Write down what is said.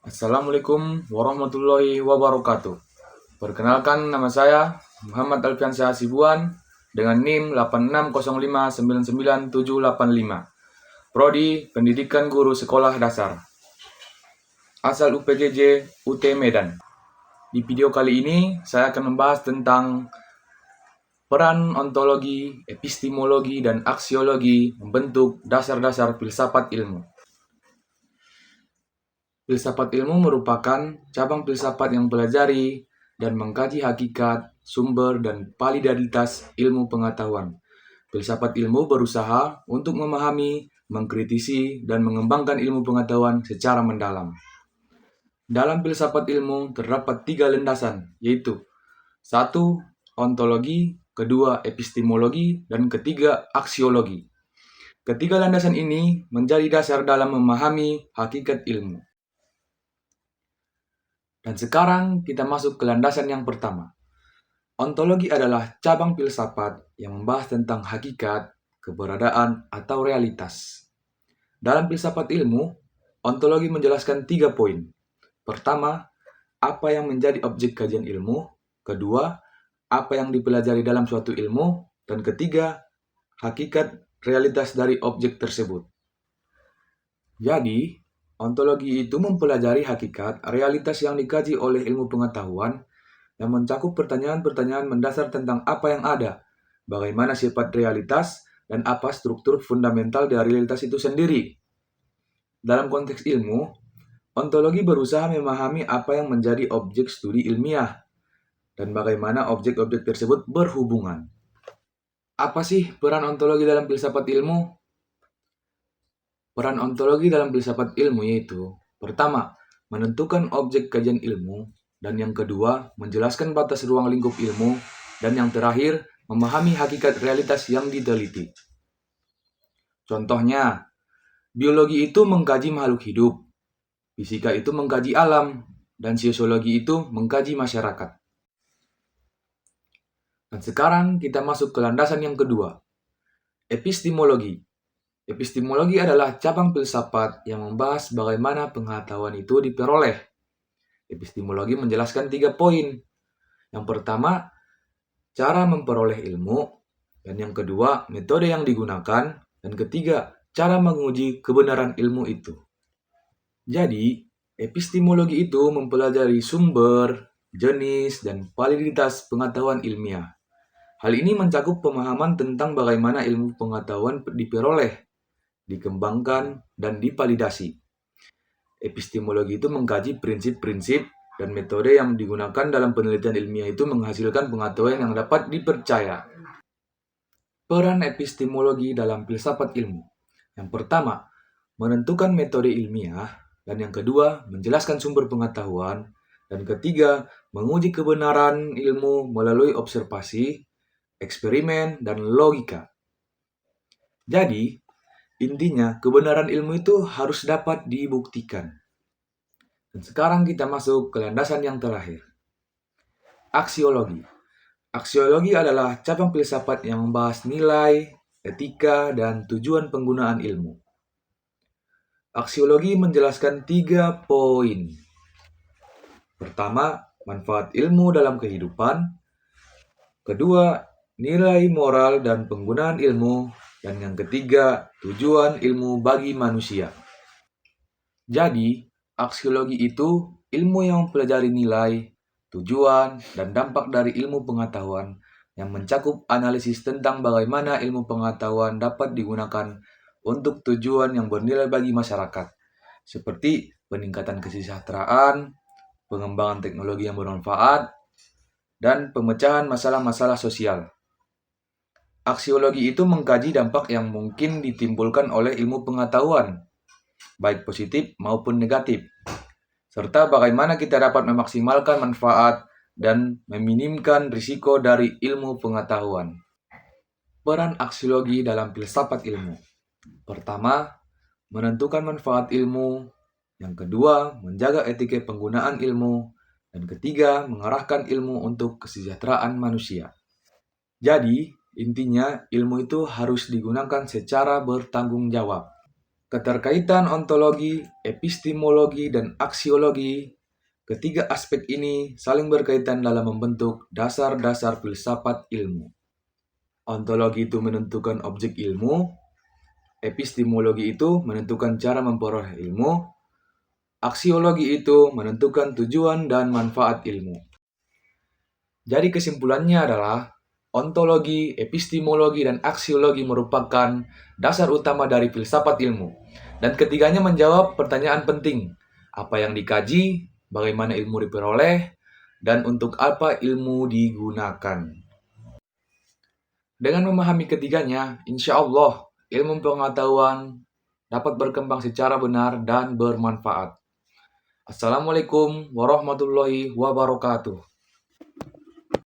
Assalamualaikum warahmatullahi wabarakatuh. Perkenalkan, nama saya Muhammad Alfiansyah Hasibuan dengan NIM 8605999785. Prodi Pendidikan Guru Sekolah Dasar. Asal UPGJ UT Medan. Di video kali ini saya akan membahas tentang peran ontologi, epistemologi, dan aksiologi membentuk dasar-dasar filsafat ilmu. Filsafat ilmu merupakan cabang filsafat yang mempelajari dan mengkaji hakikat, sumber, dan validaritas ilmu pengetahuan. Filsafat ilmu berusaha untuk memahami, mengkritisi, dan mengembangkan ilmu pengetahuan secara mendalam. Dalam filsafat ilmu terdapat 3 landasan, yaitu 1. Ontologi, kedua epistemologi, dan ketiga aksiologi. Ketiga landasan ini menjadi dasar dalam memahami hakikat ilmu. Dan sekarang kita masuk ke landasan yang pertama. Ontologi adalah cabang filsafat yang membahas tentang hakikat, keberadaan, atau realitas. Dalam filsafat ilmu, ontologi menjelaskan 3 poin. Pertama, apa yang menjadi objek kajian ilmu. Kedua, apa yang dipelajari dalam suatu ilmu. Dan ketiga, hakikat realitas dari objek tersebut. Jadi, ontologi itu mempelajari hakikat, realitas yang dikaji oleh ilmu pengetahuan yang mencakup pertanyaan-pertanyaan mendasar tentang apa yang ada, bagaimana sifat realitas, dan apa struktur fundamental dari realitas itu sendiri. Dalam konteks ilmu, ontologi berusaha memahami apa yang menjadi objek studi ilmiah dan bagaimana objek-objek tersebut berhubungan. Apa sih peran ontologi dalam filsafat ilmu? Peran ontologi dalam filsafat ilmu yaitu: pertama, menentukan objek kajian ilmu, dan yang kedua, menjelaskan batas ruang lingkup ilmu, dan yang terakhir, memahami hakikat realitas yang diteliti. Contohnya, biologi itu mengkaji makhluk hidup, fisika itu mengkaji alam, dan sosiologi itu mengkaji masyarakat. Dan sekarang kita masuk ke landasan yang kedua, epistemologi. Epistemologi adalah cabang filsafat yang membahas bagaimana pengetahuan itu diperoleh. Epistemologi menjelaskan 3 poin. Yang pertama, cara memperoleh ilmu. Dan yang kedua, metode yang digunakan. Dan ketiga, cara menguji kebenaran ilmu itu. Jadi, epistemologi itu mempelajari sumber, jenis, dan validitas pengetahuan ilmiah. Hal ini mencakup pemahaman tentang bagaimana ilmu pengetahuan diperoleh, dikembangkan, dan divalidasi. Epistemologi itu mengkaji prinsip-prinsip dan metode yang digunakan dalam penelitian ilmiah itu menghasilkan pengetahuan yang dapat dipercaya. Peran epistemologi dalam filsafat ilmu. Yang pertama, menentukan metode ilmiah, dan yang kedua, menjelaskan sumber pengetahuan, dan ketiga, menguji kebenaran ilmu melalui observasi, eksperimen, dan logika. Jadi, intinya, kebenaran ilmu itu harus dapat dibuktikan. Dan sekarang kita masuk ke landasan yang terakhir. Aksiologi. Aksiologi adalah cabang filsafat yang membahas nilai, etika, dan tujuan penggunaan ilmu. Aksiologi menjelaskan 3 poin. Pertama, manfaat ilmu dalam kehidupan. Kedua, nilai moral dan penggunaan ilmu. Dan yang ketiga, tujuan ilmu bagi manusia. Jadi, aksiologi itu ilmu yang mempelajari nilai, tujuan, dan dampak dari ilmu pengetahuan yang mencakup analisis tentang bagaimana ilmu pengetahuan dapat digunakan untuk tujuan yang bernilai bagi masyarakat, seperti peningkatan kesejahteraan, pengembangan teknologi yang bermanfaat, dan pemecahan masalah-masalah sosial. Aksiologi itu mengkaji dampak yang mungkin ditimbulkan oleh ilmu pengetahuan, baik positif maupun negatif, serta bagaimana kita dapat memaksimalkan manfaat dan meminimkan risiko dari ilmu pengetahuan. Peran aksiologi dalam filsafat ilmu. Pertama, menentukan manfaat ilmu. Yang kedua, menjaga etika penggunaan ilmu. Dan ketiga, mengarahkan ilmu untuk kesejahteraan manusia. Jadi, intinya ilmu itu harus digunakan secara bertanggung jawab. Keterkaitan ontologi, epistemologi, dan aksiologi, ketiga aspek ini saling berkaitan dalam membentuk dasar-dasar filsafat ilmu. Ontologi itu menentukan objek ilmu, epistemologi itu menentukan cara memperoleh ilmu, aksiologi itu menentukan tujuan dan manfaat ilmu. Jadi kesimpulannya adalah ontologi, epistemologi, dan aksiologi merupakan dasar utama dari filsafat ilmu. Dan ketiganya menjawab pertanyaan penting. Apa yang dikaji, bagaimana ilmu diperoleh, dan untuk apa ilmu digunakan. Dengan memahami ketiganya, insya Allah ilmu pengetahuan dapat berkembang secara benar dan bermanfaat. Assalamualaikum warahmatullahi wabarakatuh.